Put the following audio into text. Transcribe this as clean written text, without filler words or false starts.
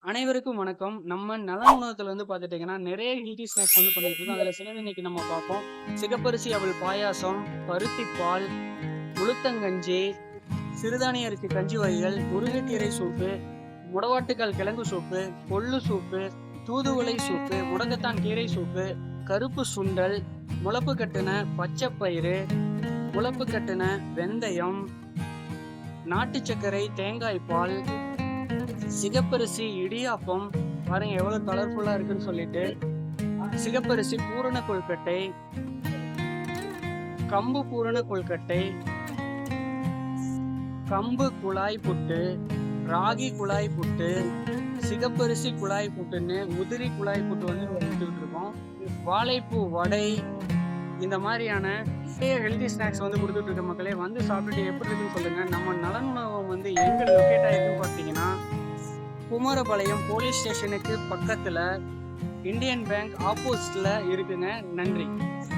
அனைவருக்கும் வணக்கம். நம்ம நல உணவகத்துல பார்த்துட்டீங்கன்னா, நிறைய ஹெல்த்தி ஸ்நாக்ஸ் பண்ணிட்டு இருக்கோம். அதுல சிலது இன்னைக்கு நம்ம பார்ப்போம். சிகப்பரிசி அவல் பாயாசம், பருத்திப்பால், உளுத்தங்கஞ்சி, சிறுதானிய அரிசி கஞ்சி வகைகள், முருங்கைக்கீரை சூப்பு, முடவாட்டுக்கால் கிழங்கு சூப்பு, கொள்ளு சூப்பு, தூதுவளை சூப்பு, முடக்கத்தான் கீரை சூப்பு, கருப்பு சுண்டல், முளப்பு கட்டுன பச்சைப்பயிறு, முளப்பு கட்டுன வெந்தயம், நாட்டு சர்க்கரை, தேங்காய் பால், சிகப்பரிசி இடியாப்பம் பாருங்க எவ்வளவு கலர்ஃபுல்லா இருக்குன்னு சொல்லிட்டு, சிகப்பரிசி பூரண கொழுக்கட்டை, கம்பு பூரண கொழுக்கட்டை, கம்பு குழாய் புட்டு, ராகி குழாய் புட்டு, சிகப்பரிசி குழாய் புட்டுன்னு உதிரி குழாய் புட்டு எடுத்துக்கிட்டு இருக்கோம். வாழைப்பூ வடை, இந்த மாதிரியான ஹெல்தி ஸ்நாக்ஸ் கொடுத்துட்டு இருக்க மக்களே சாப்பிட்டுட்டு எப்படி இருக்குன்னு சொல்லுங்க. நம்ம நலன் உணவகம் எங்க லொக்கேட் ஆயிருக்குன்னு பார்த்தீங்கன்னா, குமாரபாளையம் போலீஸ் ஸ்டேஷனுக்கு பக்கத்துல இந்தியன் பேங்க் ஆப்போசிட்ல இருக்குங்க. நன்றி.